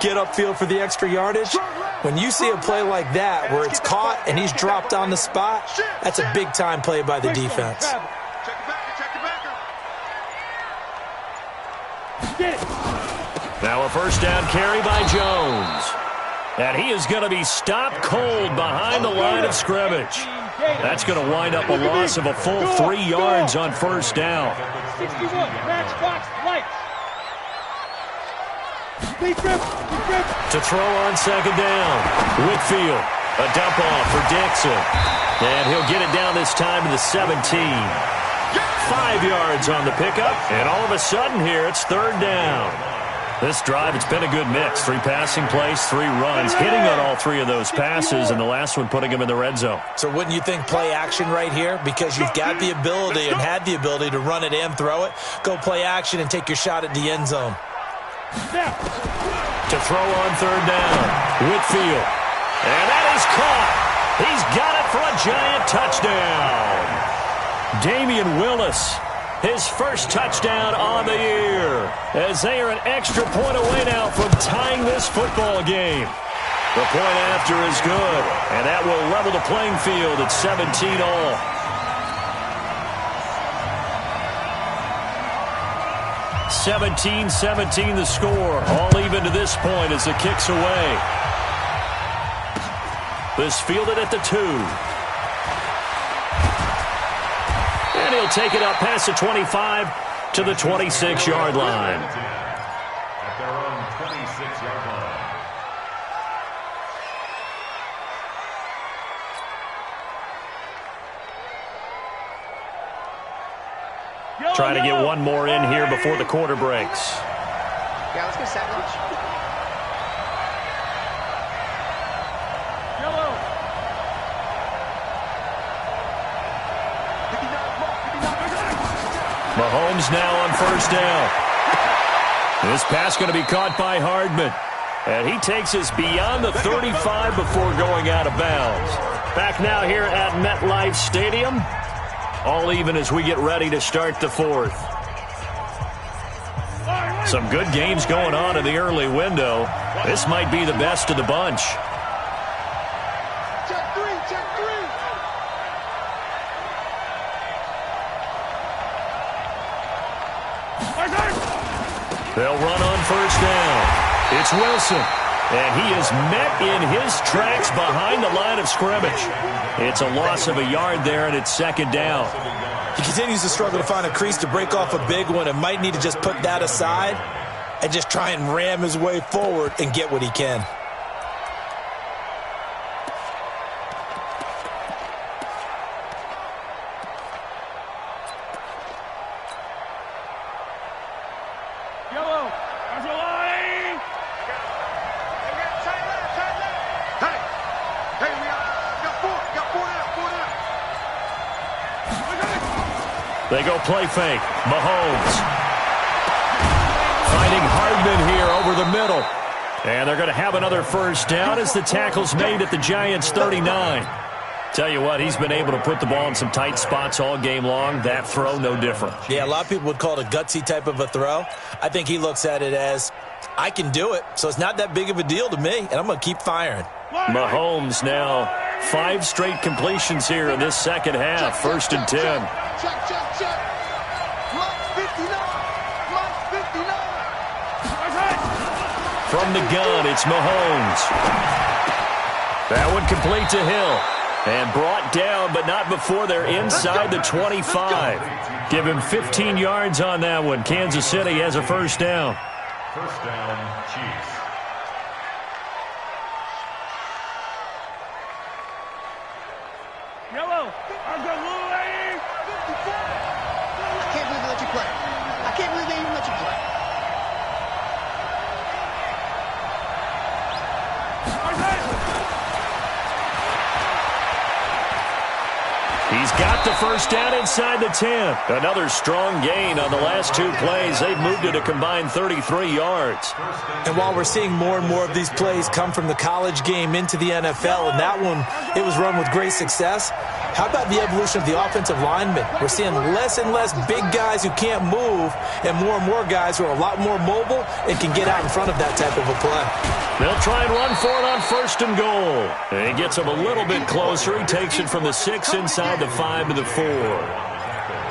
get upfield for the extra yardage, when you see a play like that where it's caught and he's dropped on the spot, that's a big-time play by the defense. Now a 1st down carry by Jones. And he is going to be stopped cold behind the line of scrimmage. That's going to wind up a loss of a full 3 yards on 1st down. 61, match box, lights. To throw on 2nd down, Whitfield. A dump off for Dixon. And he'll get it down this time to the 17. 5 yards on the pickup. And all of a sudden here, it's 3rd down. This drive, it's been a good mix. 3 passing plays, 3 runs, hitting on all 3 of those passes, and the last one putting him in the red zone. So wouldn't you think play action right here? Because you've got the ability and had the ability to run it and throw it. Go play action and take your shot at the end zone. To throw on 3rd down, Whitfield. And that is caught. He's got it for a Giant touchdown. Damian Willis. His 1st touchdown on the year, as they are an extra point away now from tying this football game. The point after is good, and that will level the playing field at 17 all. (17-17) the score, all even to this point as the kick's away. This fielded at the 2. And he'll take it up past the 25 to the 26-yard line. At their own 26-yard line. Trying to get one more in here before the quarter breaks. Yeah, let's go set lunch. Mahomes now on 1st down. This pass going to be caught by Hardman. And he takes us beyond the 35 before going out of bounds. Back now here at MetLife Stadium. All even as we get ready to start the 4th. Some good games going on in the early window. This might be the best of the bunch. Check 3, check 3. They'll run on 1st down. It's Wilson. And he is met in his tracks behind the line of scrimmage. It's a loss of a yard there, and it's 2nd down. He continues to struggle to find a crease to break off a big one and might need to just put that aside and just try and ram his way forward and get what he can. They go play fake. Mahomes finding Hardman here over the middle. And they're going to have another first down as the tackle's made at the Giants' 39. Tell you what, he's been able to put the ball in some tight spots all game long. That throw, no different. Yeah, a lot of people would call it a gutsy type of a throw. I think he looks at it as, I can do it, so it's not that big of a deal to me, and I'm going to keep firing. Mahomes now 5 straight completions here in this second half. First and 10. Check. Mark 59. From the gun, it's Mahomes. That one complete to Hill. And brought down, but not before they're inside the 25. Give him 15 yards on that one. Kansas City has a first down. First down, Chiefs. Yellow. I'm going away. I can't believe they let you play. I can't believe they even let you play. He's got the first down inside the 10. Another strong gain on the last 2 plays. They've moved it a combined 33 yards. And while we're seeing more and more of these plays come from the college game into the NFL, and that one, it was run with great success, how about the evolution of the offensive linemen? We're seeing less and less big guys who can't move and more guys who are a lot more mobile and can get out in front of that type of a play. They'll try and run for it on first and goal. And he gets him a little bit closer. He takes it from the 6 inside the 5 to the 4.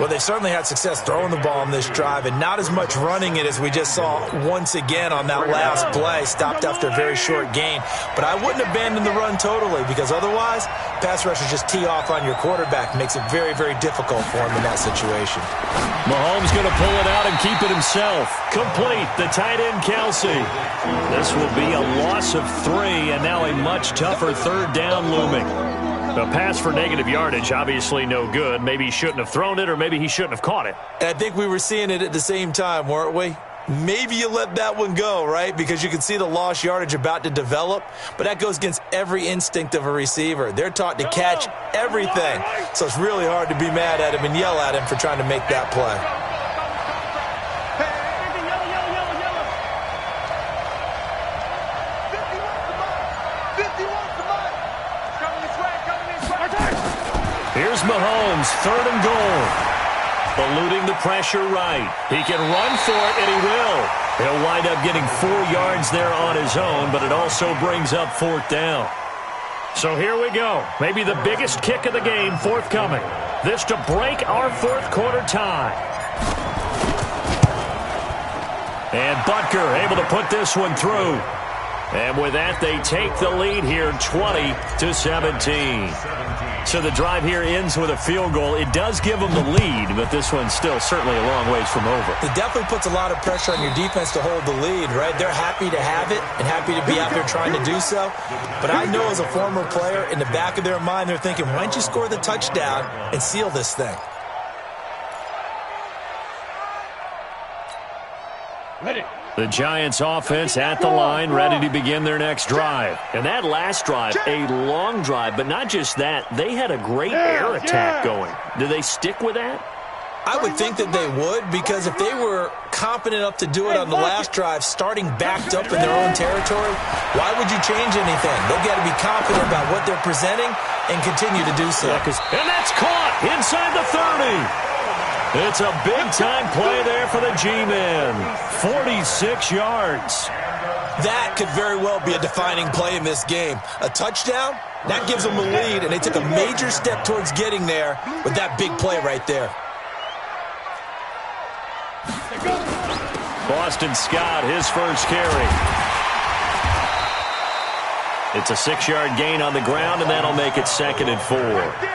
Well, they certainly had success throwing the ball on this drive, and not as much running it as we just saw once again on that last play, stopped after a very short gain. But I wouldn't abandon the run totally, because otherwise, pass rushers just tee off on your quarterback. Makes it very, very difficult for him in that situation. Mahomes going to pull it out and keep it himself. Complete, the tight end, Kelsey. This will be a loss of 3, and now a much tougher third down looming. A pass for negative yardage, obviously no good. Maybe he shouldn't have thrown it, or maybe he shouldn't have caught it. And I think we were seeing it at the same time, weren't we? Maybe you let that one go, right? Because you can see the lost yardage about to develop. But that goes against every instinct of a receiver. They're taught to catch everything. So it's really hard to be mad at him and yell at him for trying to make that play. Here's Mahomes, third and goal. Eluding the pressure right. He can run for it, and he will. He'll wind up getting 4 yards there on his own, but it also brings up 4th down. So here we go. Maybe the biggest kick of the game forthcoming. This to break our 4th quarter tie. And Butker able to put this one through. And with that, they take the lead here 20-17. So the drive here ends with a field goal. It does give them the lead, but this one's still certainly a long ways from over. It definitely puts a lot of pressure on your defense to hold the lead, right? They're happy to have it and happy to be out there trying to do so. But I know as a former player, in the back of their mind, they're thinking, why don't you score the touchdown and seal this thing? Ready. The Giants offense at the line, ready to begin their next drive. And that last drive, a long drive, but not just that. They had a great air attack going. Do they stick with that? I would think that they would, because if they were confident enough to do it on the last drive, starting backed up in their own territory, why would you change anything? They've got to be confident about what they're presenting and continue to do so. And that's caught inside the 30. It's a big-time play there for the G-men. 46 yards. That could very well be a defining play in this game. A touchdown, that gives them a lead, and they took a major step towards getting there with that big play right there. Boston Scott, his first carry. It's a 6-yard gain on the ground, and that'll make it 2nd and 4.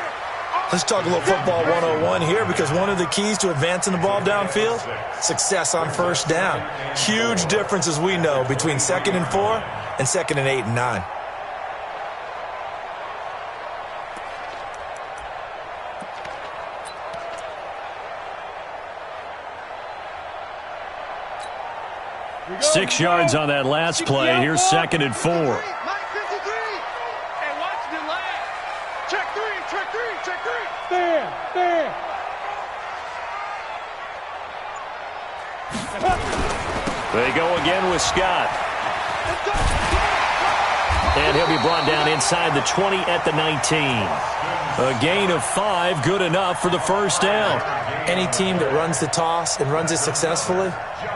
Let's talk a little football 101 here, because one of the keys to advancing the ball downfield, success on first down. Huge difference, as we know, between 2nd and 4 and 2nd and 8 and 9. Six yards on that last play. Here's 2nd and 4. Stand. They go again with Scott. And he'll be brought down inside the 20 at the 19. A gain of 5, good enough for the first down. Any team that runs the toss and runs it successfully,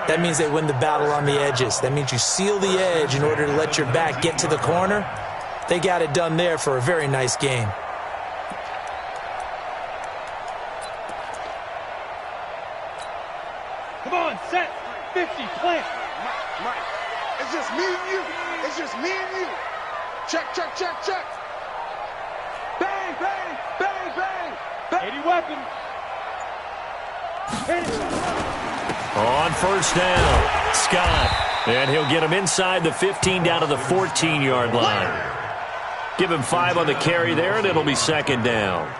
that means they win the battle on the edges. That means you seal the edge in order to let your back get to the corner. They got it done there for a very nice game. Come on, set. 50, plant. Mike, it's just me and you. It's just me and you. Check, check, check, check. Bang, bang, bang, bang. bang. 80 weapon. On first down, Scott. And he'll get him inside the 15 down to the 14-yard line. Give him 5 on the carry there, and it'll be second down.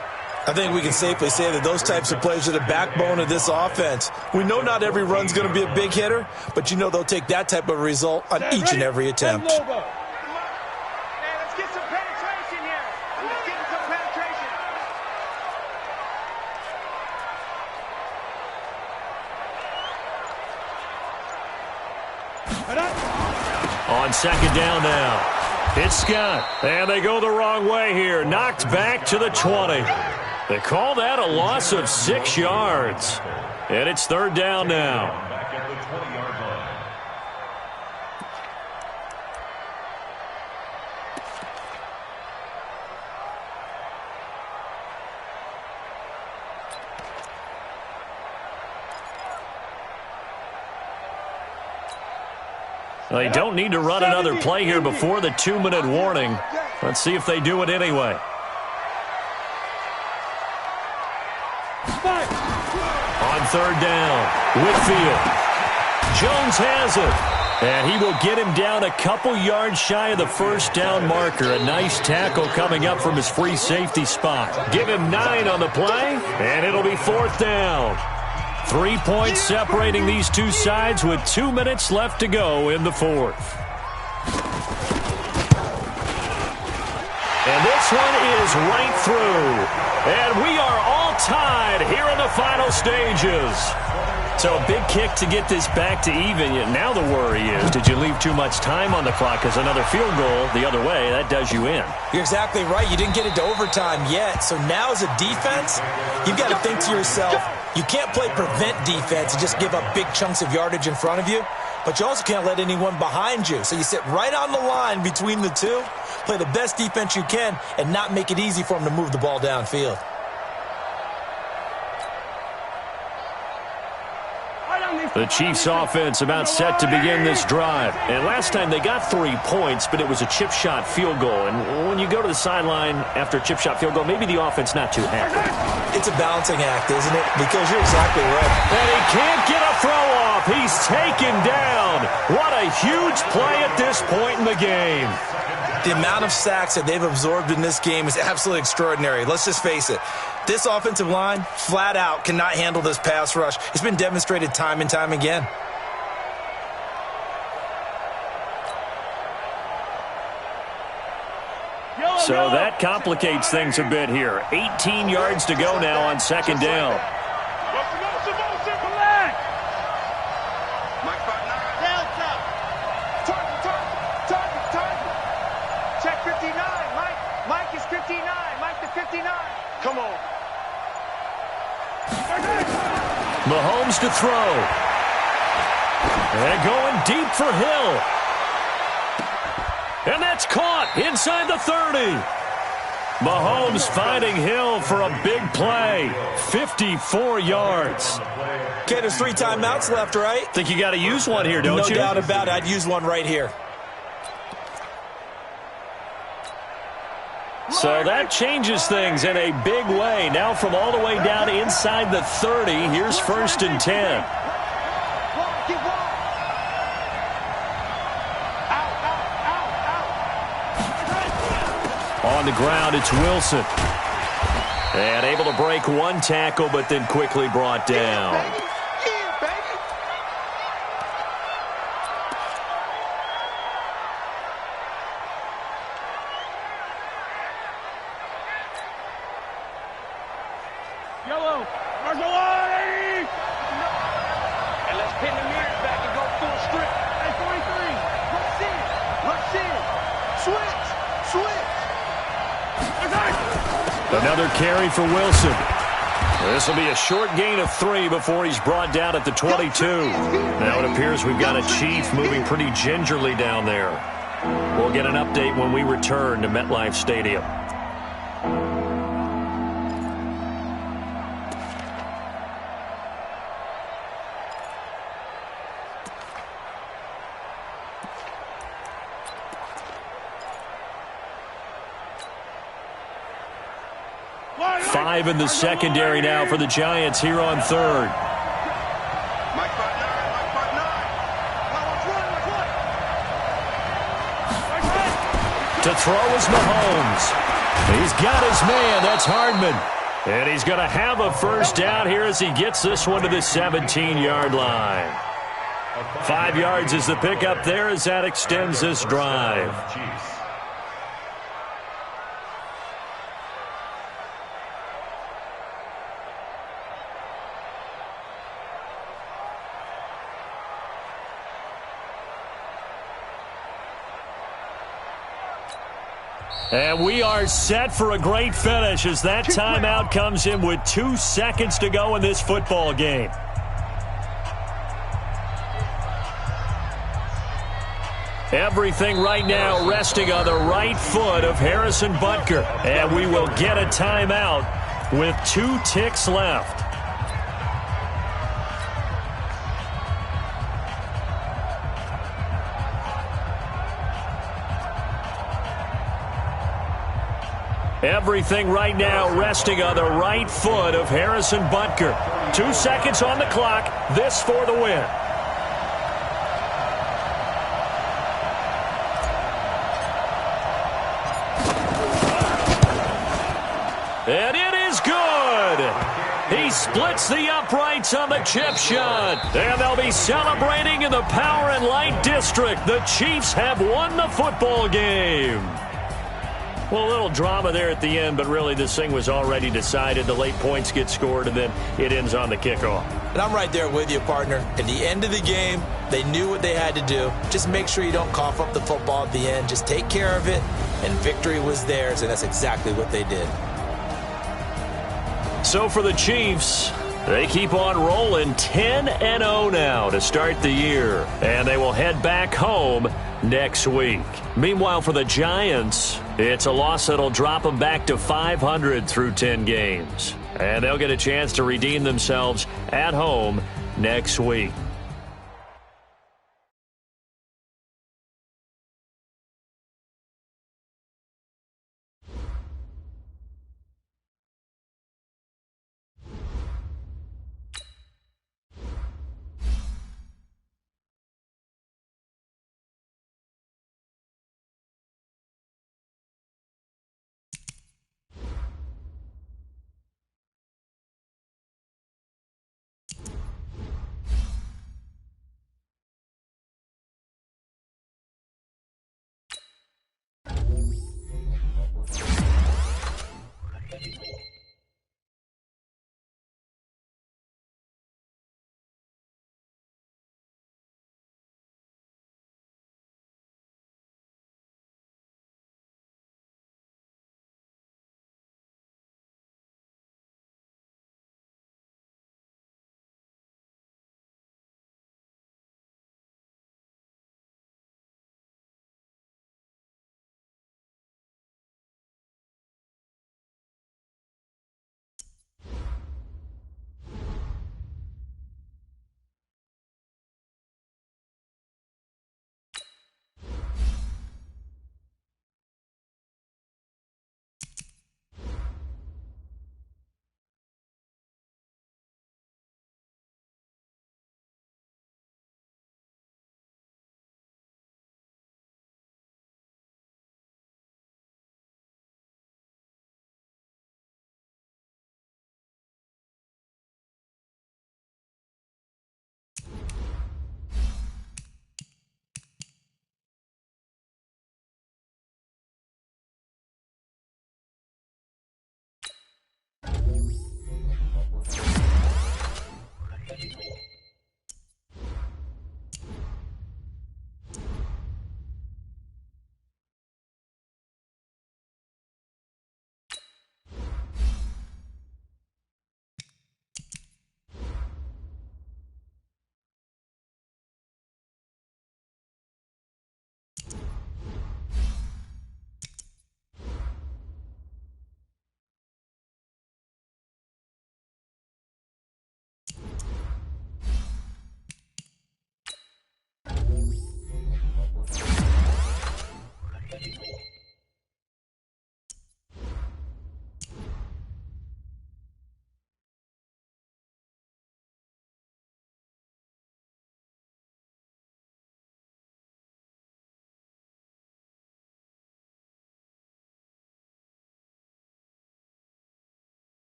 I think we can safely say that those types of plays are the backbone of this offense. We know not every run's going to be a big hitter, but you know they'll take that type of result on each and every attempt. Man, let's get some penetration here. Let's get some penetration. On second down now. It's Scott, and they go the wrong way here. Knocked back to the 20. They call that a loss of 6 yards. And it's third down now. Back at the 20-yard line. They don't need to run another play here before the 2-minute warning. Let's see if they do it anyway. On third down, Whitfield. Jones has it. And he will get him down a couple yards shy of the first down marker. A nice tackle coming up from his free safety spot. Give him 9 on the play, and it'll be fourth down. 3 points separating these two sides with 2 minutes left to go in the fourth. And this one is right through. And we are all tied here in the final stages. So a big kick to get this back to even. Now the worry is, did you leave too much time on the clock? Because another field goal the other way, that does you in. You're exactly right. You didn't get it to overtime yet. So now as a defense, you've got to think to yourself, you can't play prevent defense and just give up big chunks of yardage in front of you. But you also can't let anyone behind you. So you sit right on the line between the two, play the best defense you can, and not make it easy for them to move the ball downfield. The Chiefs offense about set to begin this drive. And last time they got 3 points, but it was a chip shot field goal. And when you go to the sideline after a chip shot field goal, maybe the offense not too happy. It's a balancing act, isn't it? Because you're exactly right. And he can't get a throw off. He's taken down. What a huge play at this point in the game. The amount of sacks that they've absorbed in this game is absolutely extraordinary. Let's just face it. This offensive line, flat out, cannot handle this pass rush. It's been demonstrated time and time again. So that complicates things a bit here. 18 yards to go now on second down. Check 59. Mike is 59. Mike the 59. Come on. Mahomes to throw. And going deep for Hill. And that's caught inside the 30. Mahomes finding Hill for a big play. 54 yards. Okay, there's 3 timeouts left, right? Think you got to use one here, don't you? No doubt about it. I'd use one right here. So that changes things in a big way. Now from all the way down inside the 30, here's first and 10. On the ground, it's Wilson. And able to break one tackle, but then quickly brought down. Yellow. Marshall. And let's pin the mirrors back and go full strip. Another carry for Wilson. This will be a short gain of 3 before he's brought down at the 22. Now it appears we've got a Chief moving pretty gingerly down there. We'll get an update when we return to MetLife Stadium. Five in the secondary now for the Giants here on third. To throw is Mahomes. He's got his man. That's Hardman. And he's going to have a first down here as he gets this one to the 17-yard line. 5 yards is the pickup there as that extends this drive. And we are set for a great finish as that timeout comes in with 2 seconds to go in this football game. Everything right now resting on the right foot of Harrison Butker. And we will get a timeout with 2 ticks left. Everything right now resting on the right foot of Harrison Butker. 2 seconds on the clock. This for the win. And it is good. He splits the uprights on the chip shot. And they'll be celebrating in the Power and Light District. The Chiefs have won the football game. Well, a little drama there at the end, but really this thing was already decided. The late points get scored, and then it ends on the kickoff. And I'm right there with you, partner. At the end of the game, they knew what they had to do. Just make sure you don't cough up the football at the end. Just take care of it, and victory was theirs, and that's exactly what they did. So for the Chiefs, they keep on rolling 10-0 now to start the year, and they will head back home next week. Meanwhile, for the Giants, it's a loss that'll drop them back to 500 through 10 games. And they'll get a chance to redeem themselves at home next week.